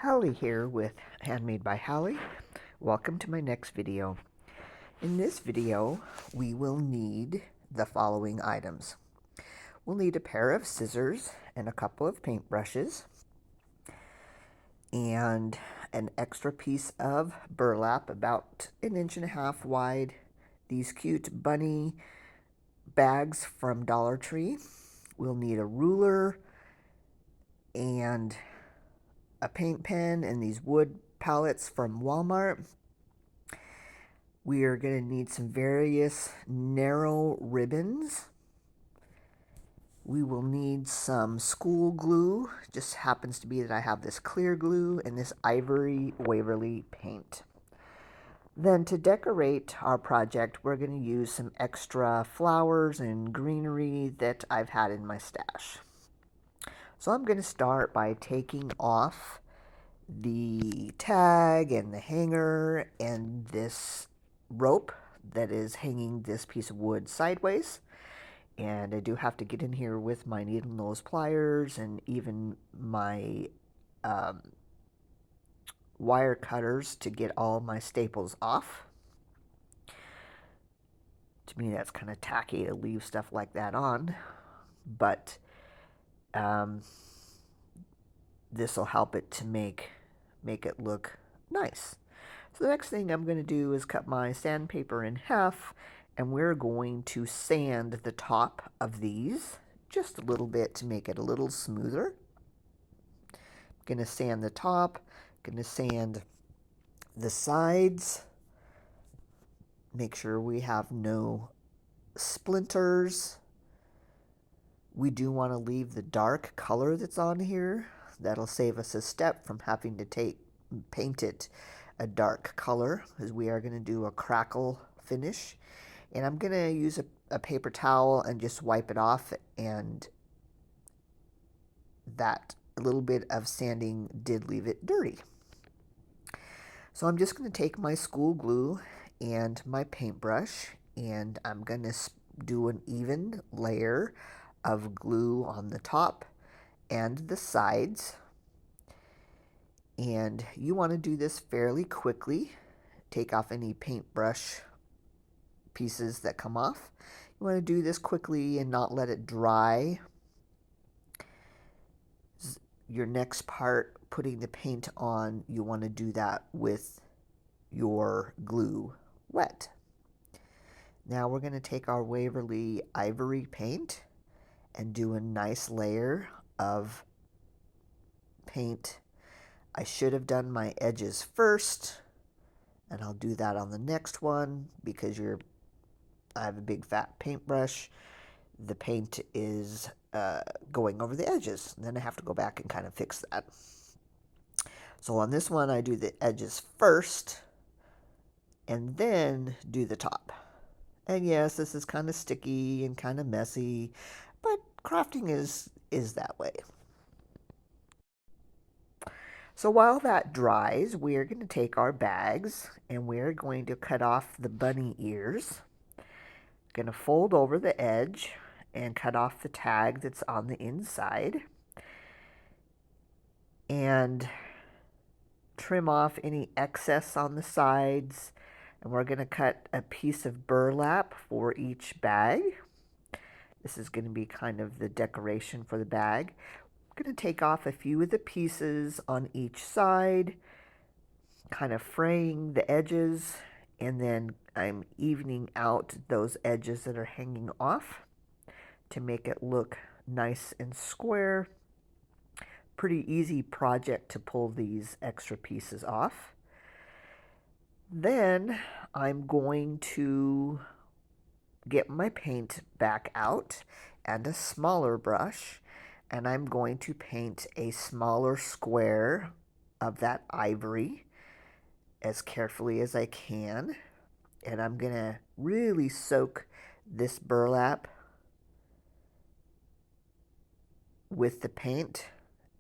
Hallie here with Handmade by Hallie. Welcome to my next video. In this video, we will need the following items. We'll need a pair of scissors and a couple of paintbrushes and an extra piece of burlap about 1.5 inches wide. These cute bunny bags from Dollar Tree. We'll need a ruler and a paint pen and these wood pallets from Walmart. We are going to need some various narrow ribbons. We will need some school glue. Just happens to be that I have this clear glue and this ivory Waverly paint. Then to decorate our project, we're going to use some extra flowers and greenery that I've had in my stash. So I'm going to start by taking off the tag and the hanger and this rope that is hanging this piece of wood sideways. And I do have to get in here with my needle nose pliers and even my wire cutters to get all my staples off. To me, that's kind of tacky to leave stuff like that on, but this will help it to make it look nice. So the next thing I'm going to do is cut my sandpaper in half, and we're going to sand the top of these just a little bit to make it a little smoother. I'm going to sand the top, going to sand the sides, make sure we have no splinters. We do want to leave the dark color that's on here. That'll save us a step from having to paint it a dark color, as we are going to do a crackle finish. And I'm going to use a paper towel and just wipe it off, and that little bit of sanding did leave it dirty. So I'm just going to take my school glue and my paintbrush, and I'm going to do an even layer of glue on the top and the sides. And you want to do this fairly quickly. Take off any paintbrush pieces that come off. You want to do this quickly and not let it dry. Your next part, putting the paint on, you want to do that with your glue wet. Now we're going to take our Waverly ivory paint and do a nice layer of paint. I should have done my edges first, and I'll do that on the next one because I have a big fat paintbrush. The paint is going over the edges, and then I have to go back and kind of fix that. So on this one, I do the edges first and then do the top. And yes, this is kind of sticky and kind of messy, but crafting is that way. So while that dries, we're going to take our bags and we're going to cut off the bunny ears. Going to fold over the edge and cut off the tag that's on the inside. And trim off any excess on the sides. And we're going to cut a piece of burlap for each bag. This is going to be kind of the decoration for the bag. I'm going to take off a few of the pieces on each side, kind of fraying the edges, and then I'm evening out those edges that are hanging off to make it look nice and square. Pretty easy project to pull these extra pieces off. Then I'm going to get my paint back out and a smaller brush, and I'm going to paint a smaller square of that ivory as carefully as I can. And I'm going to really soak this burlap with the paint.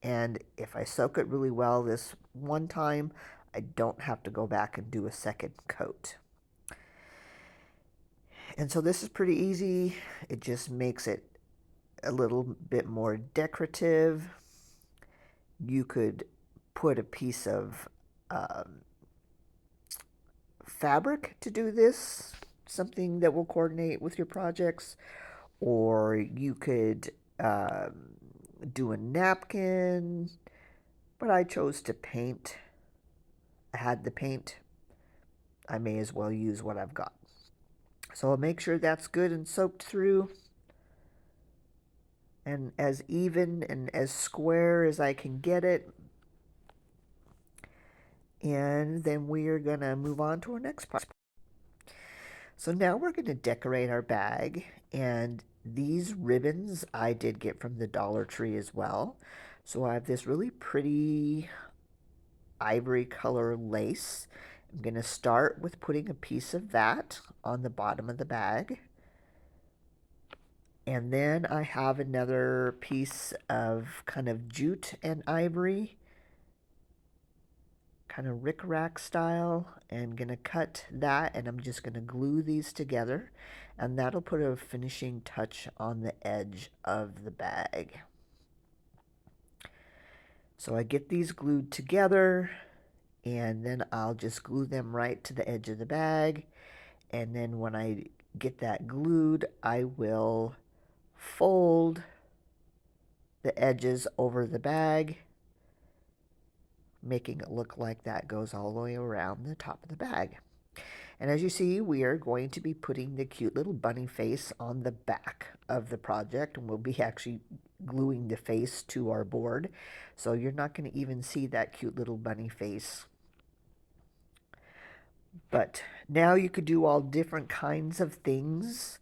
And if I soak it really well this one time, I don't have to go back and do a second coat. And so this is pretty easy. It just makes it a little bit more decorative. You could put put a piece of um, fabric to do this, something that will coordinate with your projects, or you could do a napkin, but I chose to paint. I had the paint. I may as well use what I've got. So I'll make sure that's good and soaked through and as even and as square as I can get it. And then we are going to move on to our next part. So now we're going to decorate our bag, and these ribbons I did get from the Dollar Tree as well. So I have this really pretty ivory color lace. I'm going to start with putting a piece of that on the bottom of the bag. And then I have another piece of kind of jute and ivory, kind of rickrack style, and gonna cut that, and I'm just gonna glue these together, and that'll put a finishing touch on the edge of the bag. So I get these glued together, and then I'll just glue them right to the edge of the bag, and then when I get that glued, I will fold the edges over the bag, making it look like that goes all the way around the top of the bag. And as you see, we are going to be putting the cute little bunny face on the back of the project, and we'll be actually gluing the face to our board. So you're not going to even see that cute little bunny face. But now you could do all different kinds of things.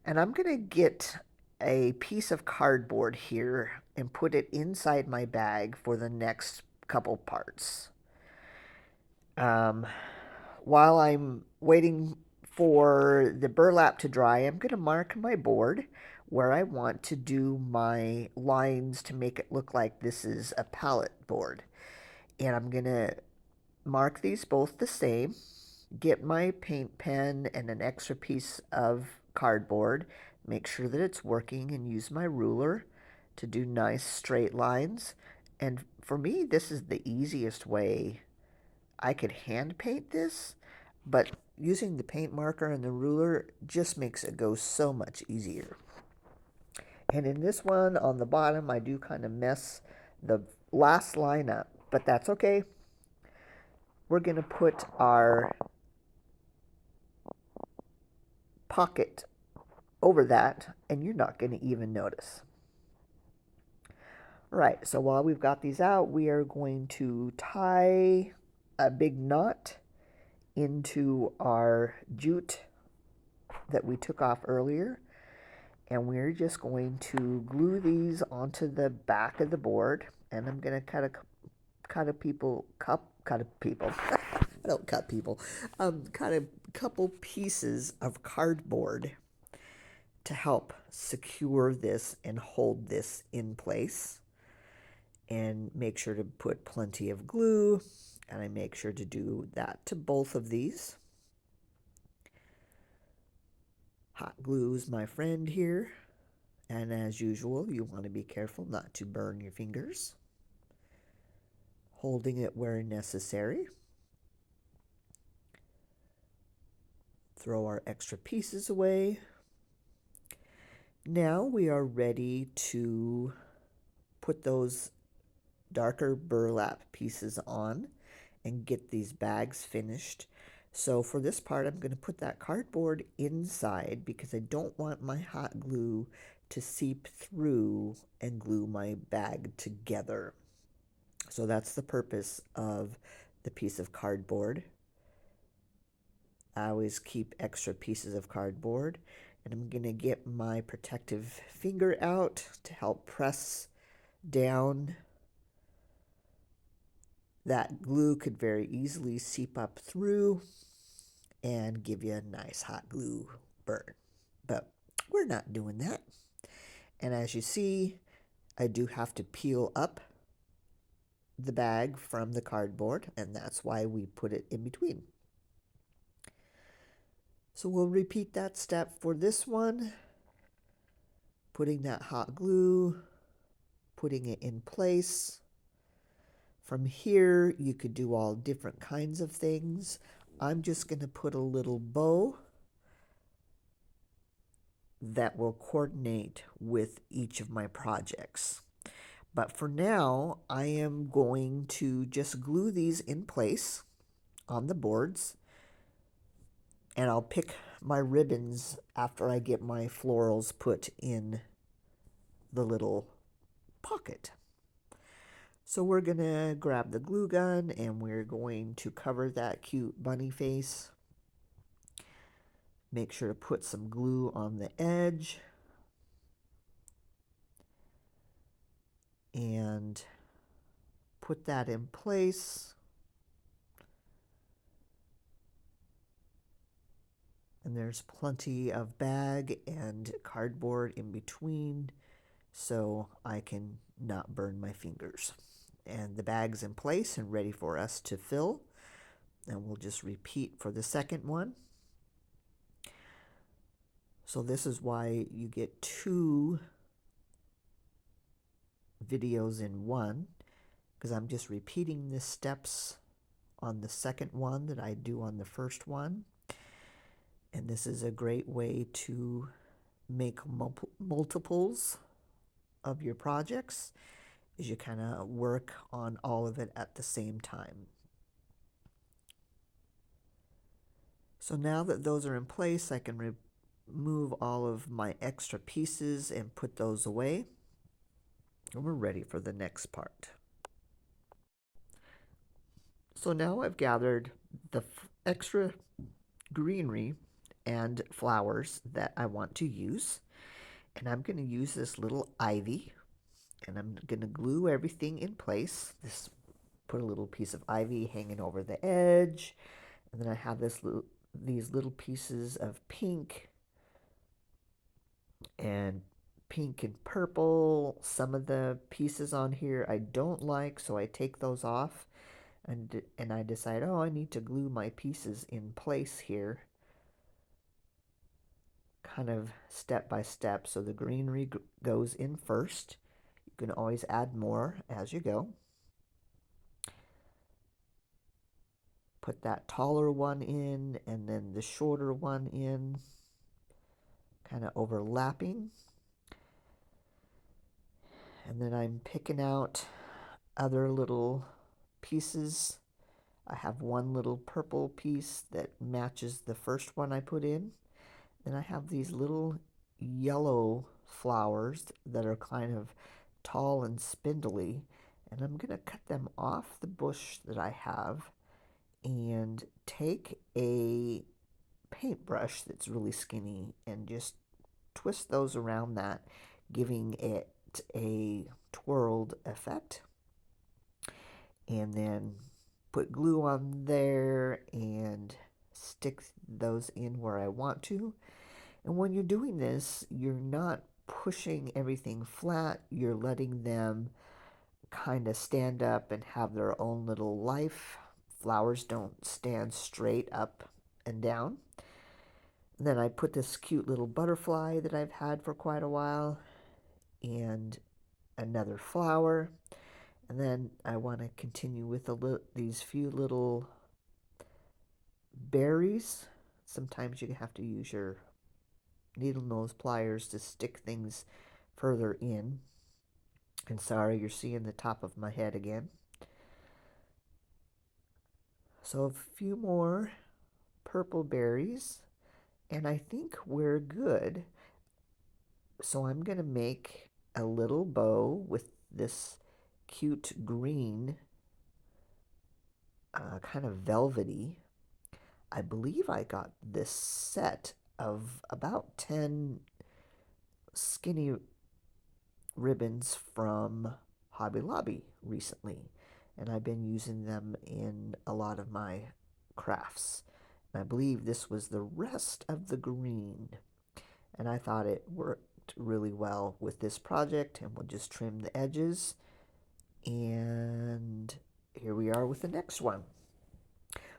And I'm going to get a piece of cardboard here and put it inside my bag for the next couple parts. While I'm waiting for the burlap to dry, I'm going to mark my board where I want to do my lines to make it look like this is a palette board. And I'm going to mark these both the same, get my paint pen and an extra piece of cardboard, make sure that it's working, and use my ruler to do nice straight lines. And for me, this is the easiest way. I could hand paint this, but using the paint marker and the ruler just makes it go so much easier. And in this one on the bottom, I do kind of mess the last line up, but that's okay. We're going to put our pocket over that, and you're not going to even notice. Right, so while we've got these out, we are going to tie a big knot into our jute that we took off earlier, and we're just going to glue these onto the back of the board. And I'm going to cut a couple pieces of cardboard to help secure this and hold this in place. And make sure to put plenty of glue, and I make sure to do that to both of these. Hot glue is my friend here, and as usual, you want to be careful not to burn your fingers, holding it where necessary. Throw our extra pieces away. Now we are ready to put those darker burlap pieces on and get these bags finished. So for this part, I'm going to put that cardboard inside because I don't want my hot glue to seep through and glue my bag together. So that's the purpose of the piece of cardboard. I always keep extra pieces of cardboard, and I'm going to get my protective finger out to help press down. That glue could very easily seep up through and give you a nice hot glue burn. But we're not doing that. And as you see, I do have to peel up the bag from the cardboard, and that's why we put it in between. So we'll repeat that step for this one. Putting that hot glue, putting it in place, From here, you could do all different kinds of things. I'm just going to put a little bow that will coordinate with each of my projects. But for now, I am going to just glue these in place on the boards, and I'll pick my ribbons after I get my florals put in the little pocket. So we're gonna grab the glue gun and we're going to cover that cute bunny face. Make sure to put some glue on the edge and put that in place. And there's plenty of bag and cardboard in between so I can not burn my fingers. And the bag's in place and ready for us to fill. And we'll just repeat for the second one. So this is why you get 2 videos in one, because I'm just repeating the steps on the second one that I do on the first one. And this is a great way to make multiples of your projects, as you kind of work on all of it at the same time. So now that those are in place, I can remove all of my extra pieces and put those away. And we're ready for the next part. So now I've gathered the extra greenery and flowers that I want to use. And I'm going to use this little ivy, and I'm going to glue everything in place. Put a little piece of ivy hanging over the edge. And then I have these little pieces of pink and purple. Some of the pieces on here I don't like, so I take those off, and I decide, oh, I need to glue my pieces in place here, kind of step by step. So the greenery goes in first. You can always add more as you go. Put that taller one in, and then the shorter one in, kind of overlapping. And then I'm picking out other little pieces. I have one little purple piece that matches the first one I put in. Then I have these little yellow flowers that are kind of tall and spindly. And I'm going to cut them off the bush that I have and take a paintbrush that's really skinny and just twist those around that, giving it a twirled effect. And then put glue on there and stick those in where I want to. And when you're doing this, you're not pushing everything flat. You're letting them kind of stand up and have their own little life. Flowers don't stand straight up and down. And then I put this cute little butterfly that I've had for quite a while, and another flower. And then I want to continue with these few little berries. Sometimes you have to use your needle nose pliers to stick things further in. And sorry, you're seeing the top of my head again. So a few more purple berries, and I think we're good. So I'm going to make a little bow with this cute green, kind of velvety. I believe I got this set of about 10 skinny ribbons from Hobby Lobby recently, and I've been using them in a lot of my crafts. And I believe this was the rest of the green, and I thought it worked really well with this project. And we'll just trim the edges, and here we are with the next one.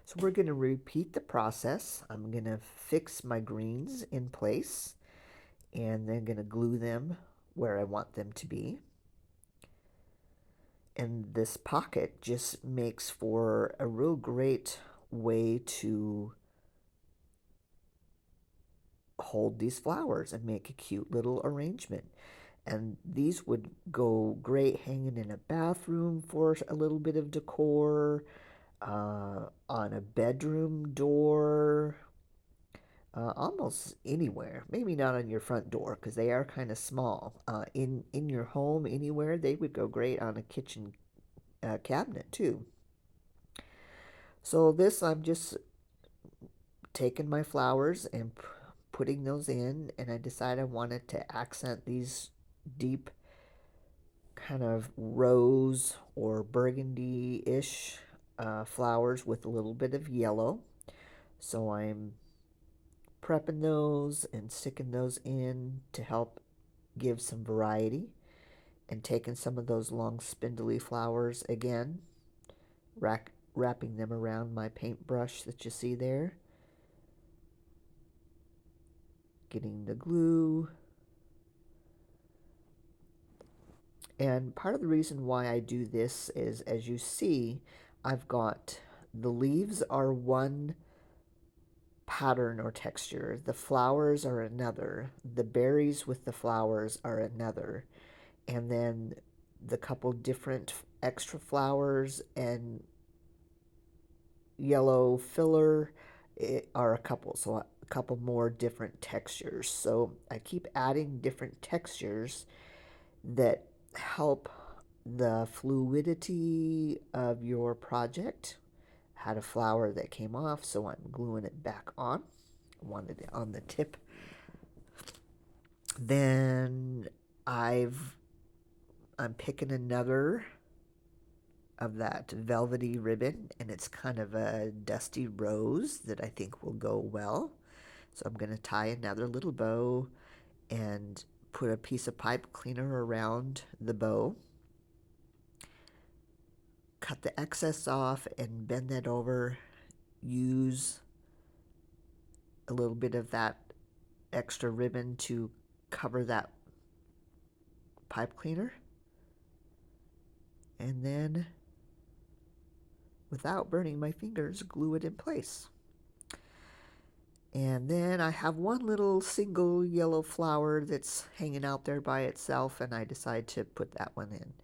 So we're going to repeat the process. I'm going to fix my greens in place and then going to glue them where I want them to be. And this pocket just makes for a real great way to hold these flowers and make a cute little arrangement. And these would go great hanging in a bathroom for a little bit of decor, on a bedroom door, almost anywhere. Maybe not on your front door because they are kind of small. In your home, anywhere, they would go great on a kitchen cabinet too. So this, I'm just taking my flowers and putting those in, and I decided I wanted to accent these deep kind of rose or burgundy-ish flowers with a little bit of yellow. So I'm prepping those and sticking those in to help give some variety, and taking some of those long spindly flowers again, wrapping them around my paintbrush that you see there, getting the glue. And part of the reason why I do this is, as you see, I've got the leaves are one pattern or texture, the flowers are another, the berries with the flowers are another, and then the couple different extra flowers and yellow filler are a couple, so a couple more different textures. So I keep adding different textures that help the fluidity of your project. Had a flower that came off, so I'm gluing it back on. I wanted it on the tip. Then I'm picking another of that velvety ribbon, and it's kind of a dusty rose that I think will go well. So I'm going to tie another little bow and put a piece of pipe cleaner around the bow, cut the excess off and bend that over, use a little bit of that extra ribbon to cover that pipe cleaner, and then, without burning my fingers, glue it in place. And then I have one little single yellow flower that's hanging out there by itself, and I decide to put that one in.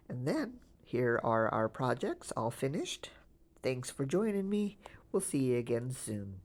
And then here are our projects all finished. Thanks for joining me. We'll see you again soon.